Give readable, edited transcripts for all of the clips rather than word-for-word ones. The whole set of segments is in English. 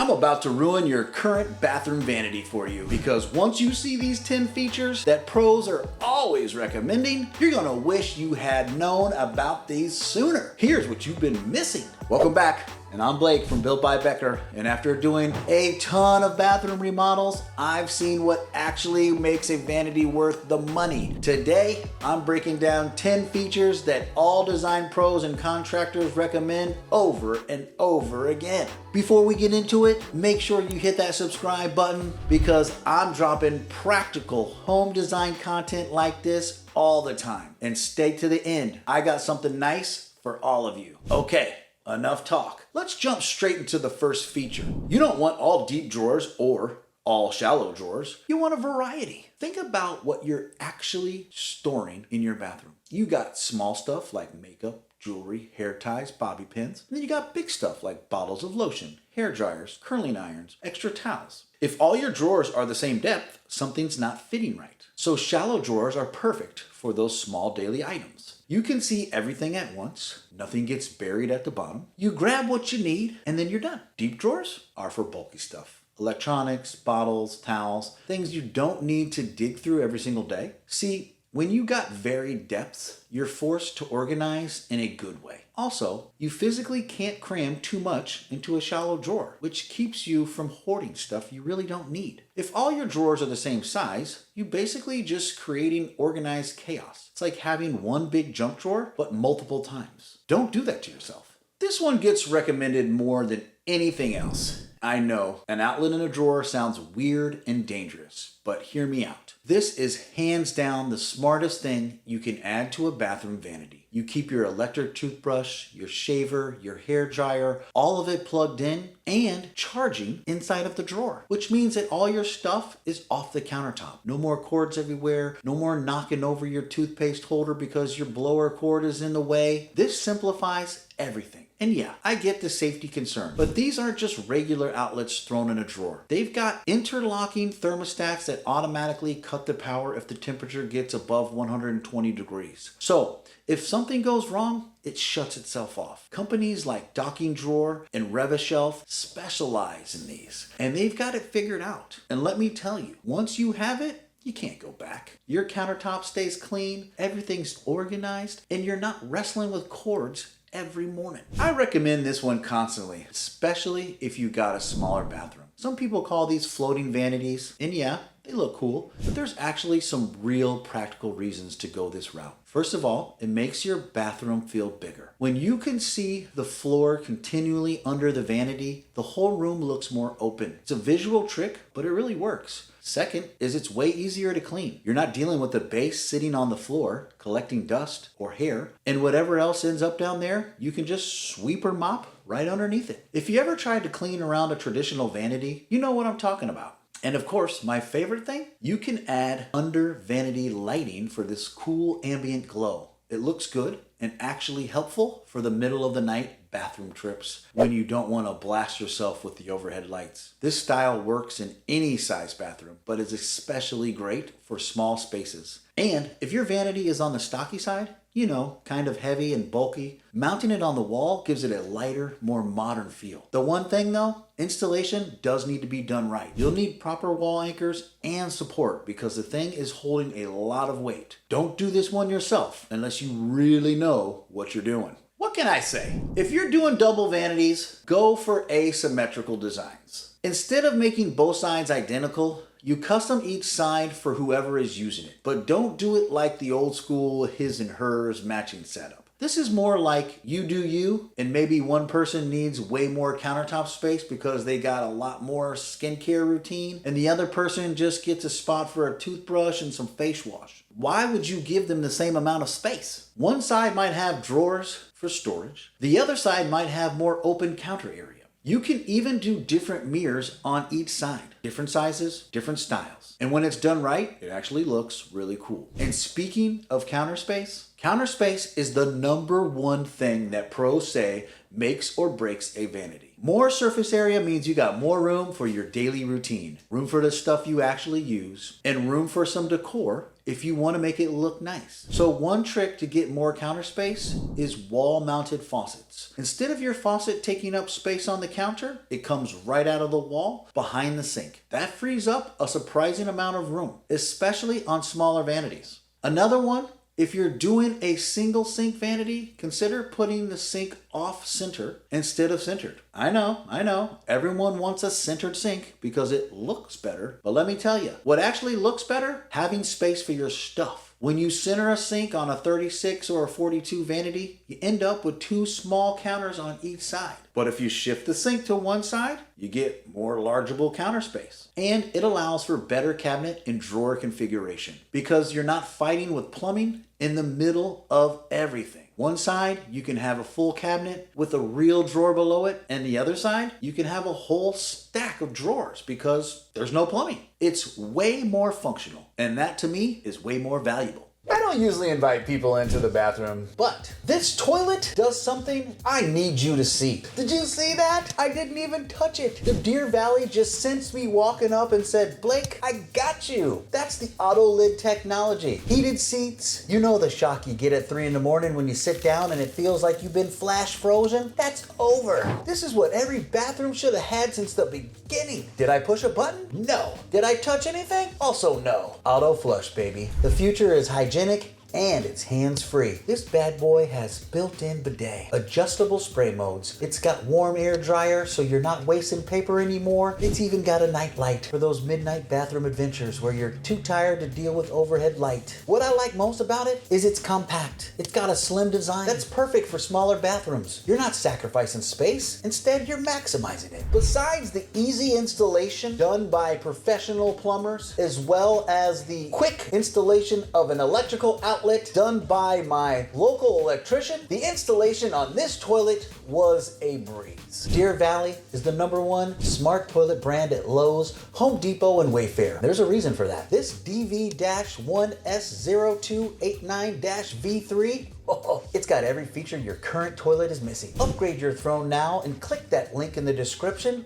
I'm about to ruin your current bathroom vanity for you, because once you see these 10 features that pros are always recommending, you're gonna wish you had known about these sooner. Here's what you've been missing. Welcome back. And I'm Blake from Built by Becker, and after doing a ton of bathroom remodels, I've seen what actually makes a vanity worth the money. Today, I'm breaking down 10 features that all design pros and contractors recommend over and over again. Before we get into it, make sure you hit that subscribe button, because I'm dropping practical home design content like this all the time. And stay to the end. I got something nice for all of you. Okay. Enough talk. Let's jump straight into the first feature. You don't want all deep drawers or all shallow drawers. You want a variety. Think about what you're actually storing in your bathroom. You got small stuff like makeup, jewelry, hair ties, bobby pins. And then you got big stuff like bottles of lotion, hair dryers, curling irons, extra towels. If all your drawers are the same depth, something's not fitting right. So shallow drawers are perfect for those small daily items. You can see everything at once. Nothing gets buried at the bottom. You grab what you need and then you're done. Deep drawers are for bulky stuff. Electronics, bottles, towels, things you don't need to dig through every single day. See, when you got varied depths, you're forced to organize in a good way. Also, you physically can't cram too much into a shallow drawer, which keeps you from hoarding stuff you really don't need. If all your drawers are the same size, you basically just creating organized chaos. It's like having one big junk drawer, but multiple times. Don't do that to yourself. This one gets recommended more than anything else. I know, an outlet in a drawer sounds weird and dangerous, but hear me out. This is hands down the smartest thing you can add to a bathroom vanity. You keep your electric toothbrush, your shaver, your hair dryer, all of it plugged in and charging inside of the drawer, which means that all your stuff is off the countertop. No more cords everywhere, no more knocking over your toothpaste holder because your blower cord is in the way. This simplifies everything. And yeah, I get the safety concern, but these aren't just regular outlets thrown in a drawer. They've got interlocking thermostats that automatically cut the power if the temperature gets above 120 degrees. So if something goes wrong, it shuts itself off. Companies like Docking Drawer and Revishelf specialize in these, and they've got it figured out. And let me tell you, once you have it, you can't go back. Your countertop stays clean, everything's organized, and you're not wrestling with cords every morning. I recommend this one constantly, especially if you got a smaller bathroom. Some people call these floating vanities, and yeah, they look cool, but there's actually some real practical reasons to go this route. First of all, it makes your bathroom feel bigger. When you can see the floor continually under the vanity, the whole room looks more open. It's a visual trick, but it really works. Second is it's way easier to clean. You're not dealing with the base sitting on the floor, collecting dust or hair, and whatever else ends up down there, you can just sweep or mop right underneath it. If you ever tried to clean around a traditional vanity, you know what I'm talking about. And of course, my favorite thing, you can add under vanity lighting for this cool ambient glow. It looks good and actually helpful for the middle of the night bathroom trips when you don't want to blast yourself with the overhead lights. This style works in any size bathroom, but is especially great for small spaces. And if your vanity is on the stocky side, you know, kind of heavy and bulky, mounting it on the wall gives it a lighter, more modern feel. The one thing though, installation does need to be done right. You'll need proper wall anchors and support because the thing is holding a lot of weight. Don't do this one yourself unless you really know what you're doing. What can I say? If you're doing double vanities, go for asymmetrical designs. Instead of making both sides identical, you custom each side for whoever is using it, but don't do it like the old school his and hers matching setup. This is more like you do you, and maybe one person needs way more countertop space because they got a lot more skincare routine, and the other person just gets a spot for a toothbrush and some face wash. Why would you give them the same amount of space? One side might have drawers for storage. The other side might have more open counter area. You can even do different mirrors on each side. Different sizes, different styles. And when it's done right, it actually looks really cool. And speaking of counter space is the #1 thing that pros say makes or breaks a vanity. More surface area means you got more room for your daily routine, room for the stuff you actually use, and room for some decor if you want to make it look nice. So one trick to get more counter space is wall-mounted faucets. Instead of your faucet taking up space on the counter, it comes right out of the wall behind the sink. That frees up a surprising amount of room, especially on smaller vanities. Another one, if you're doing a single sink vanity, consider putting the sink off center instead of centered. I know, everyone wants a centered sink because it looks better, but let me tell you, what actually looks better? Having space for your stuff. When you center a sink on a 36 or a 42 vanity, you end up with two small counters on each side. But if you shift the sink to one side, you get more largeable counter space. And it allows for better cabinet and drawer configuration because you're not fighting with plumbing in the middle of everything. One side, you can have a full cabinet with a real drawer below it, and the other side, you can have a whole stack of drawers because there's no plumbing. It's way more functional, and that to me is way more valuable. I don't usually invite people into the bathroom, but this toilet does something I need you to see. Did you see that? I didn't even touch it. The Deer Valley just sensed me walking up and said, Blake, I got you. That's the auto lid technology. Heated seats. You know the shock you get at 3 in the morning when you sit down and it feels like you've been flash frozen? That's over. This is what every bathroom should have had since the beginning. Did I push a button? No. Did I touch anything? Also no. Auto flush, baby. The future is hygienic and it's hands-free. This bad boy has built-in bidet, adjustable spray modes. It's got warm air dryer so you're not wasting paper anymore. It's even got a night light for those midnight bathroom adventures where you're too tired to deal with overhead light. What I like most about it is it's compact. It's got a slim design that's perfect for smaller bathrooms. You're not sacrificing space. Instead, you're maximizing it. Besides the easy installation done by professional plumbers, as well as the quick installation of an electrical outlet done by my local electrician, the installation on this toilet was a breeze. Deer Valley is the #1 smart toilet brand at Lowe's, Home Depot, and Wayfair. There's a reason for that. This DV-1S0289-V3, it's got every feature your current toilet is missing. Upgrade your throne now and click that link in the description.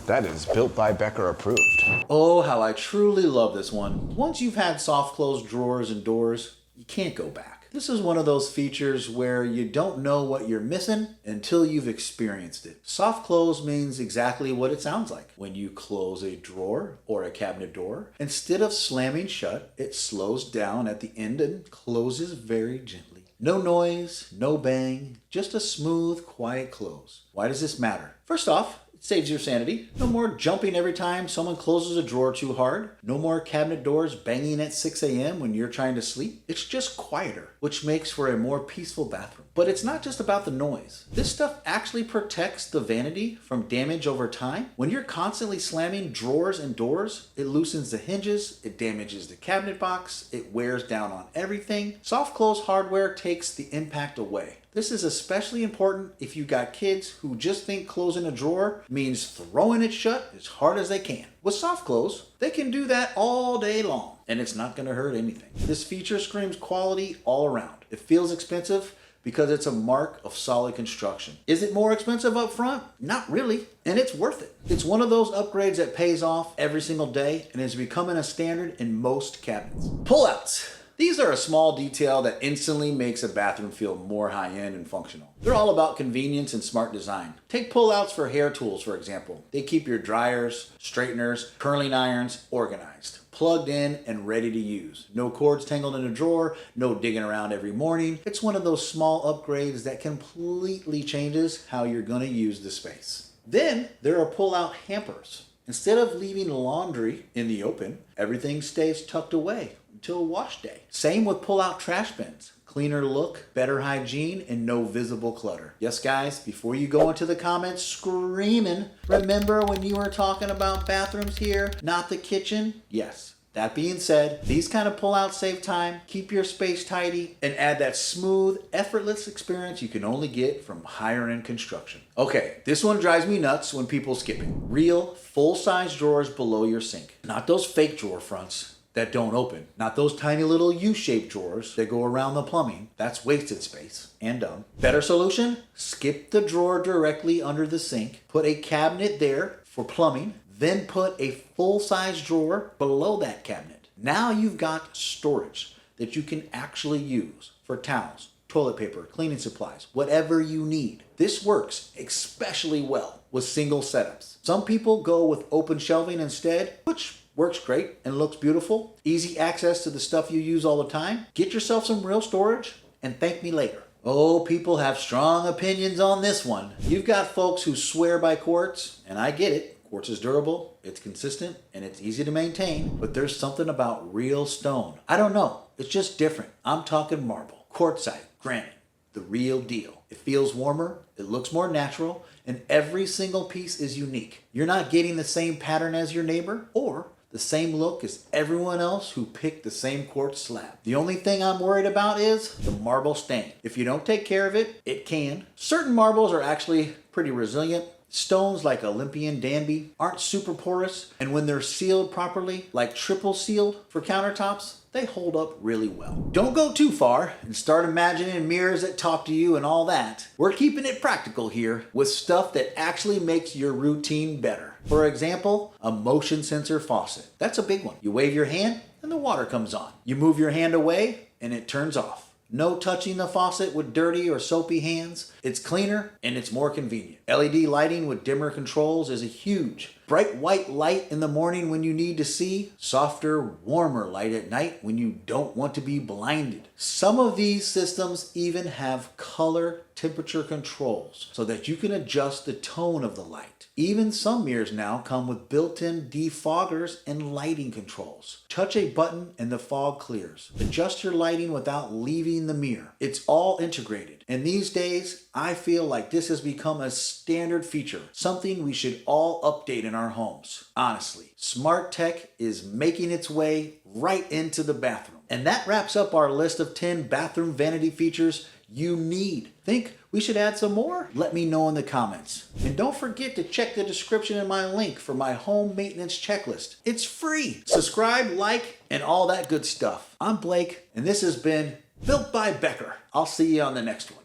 That is built by Becker approved. Oh, how I truly love this one. Once you've had soft close drawers and doors, you can't go back. This is one of those features where you don't know what you're missing until you've experienced it. Soft close means exactly what it sounds like. When you close a drawer or a cabinet door, instead of slamming shut, it slows down at the end and closes very gently. No noise, no bang, just a smooth, quiet close. Why does this matter? First off, it saves your sanity. No more jumping every time someone closes a drawer too hard. No more cabinet doors banging at 6 a.m. when you're trying to sleep. It's just quieter, which makes for a more peaceful bathroom. But it's not just about the noise. This stuff actually protects the vanity from damage over time. When you're constantly slamming drawers and doors, it loosens the hinges, it damages the cabinet box, it wears down on everything. Soft close hardware takes the impact away. This is especially important if you got kids who just think closing a drawer means throwing it shut as hard as they can. With soft close, they can do that all day long, and it's not going to hurt anything. This feature screams quality all around. It feels expensive because it's a mark of solid construction. Is it more expensive up front? Not really, and it's worth it. It's one of those upgrades that pays off every single day and is becoming a standard in most cabinets. Pullouts. These are a small detail that instantly makes a bathroom feel more high-end and functional. They're all about convenience and smart design. Take pullouts for hair tools, for example. They keep your dryers, straighteners, curling irons organized, plugged in and ready to use. No cords tangled in a drawer, no digging around every morning. It's one of those small upgrades that completely changes how you're going to use the space. Then there are pull-out hampers. Instead of leaving laundry in the open, everything stays tucked away until wash day. Same with pull-out trash bins. Cleaner look, better hygiene, and no visible clutter. Yes, guys, before you go into the comments screaming, remember when you were talking about bathrooms here, not the kitchen? Yes. That being said, these kind of pull-outs save time, keep your space tidy, and add that smooth, effortless experience you can only get from higher-end construction. Okay, this one drives me nuts when people skip it. Real, full-size drawers below your sink. Not those fake drawer fronts. that don't open. Not those tiny little U-shaped drawers that go around the plumbing. That's wasted space and dumb. Better solution? Skip the drawer directly under the sink. Put a cabinet there for plumbing. Then put a full-size drawer below that cabinet. Now you've got storage that you can actually use for towels, toilet paper, cleaning supplies, whatever you need. This works especially well with single setups. Some people go with open shelving instead, which works great and looks beautiful. Easy access to the stuff you use all the time. Get yourself some real storage and thank me later. Oh, people have strong opinions on this one. You've got folks who swear by quartz, and I get it. Quartz is durable, it's consistent, and it's easy to maintain, but there's something about real stone. I don't know, it's just different. I'm talking marble, quartzite, granite, the real deal. It feels warmer, it looks more natural, and every single piece is unique. You're not getting the same pattern as your neighbor or the same look as everyone else who picked the same quartz slab. The only thing I'm worried about is the marble stain. If you don't take care of it, it can. Certain marbles are actually pretty resilient. Stones like Olympian Danby aren't super porous, and when they're sealed properly, like triple sealed for countertops, they hold up really well. Don't go too far and start imagining mirrors that talk to you and all that. We're keeping it practical here with stuff that actually makes your routine better. For example, a motion sensor faucet. That's a big one. You wave your hand and the water comes on. You move your hand away and it turns off. No touching the faucet with dirty or soapy hands. It's cleaner and it's more convenient. LED lighting with dimmer controls is a huge. Bright white light in the morning when you need to see. Softer, warmer light at night when you don't want to be blinded. Some of these systems even have color temperature controls so that you can adjust the tone of the light. Even some mirrors now come with built-in defoggers and lighting controls. Touch a button and the fog clears. Adjust your lighting without leaving the mirror. It's all integrated. And these days, I feel like this has become a standard feature, something we should all update in our homes. Honestly, smart tech is making its way right into the bathroom. And that wraps up our list of 10 bathroom vanity features you need. Think we should add some more? Let me know in the comments. And don't forget to check the description in my link for my home maintenance checklist. It's free. Subscribe, like, and all that good stuff. I'm Blake, and this has been Built by Becker. I'll see you on the next one.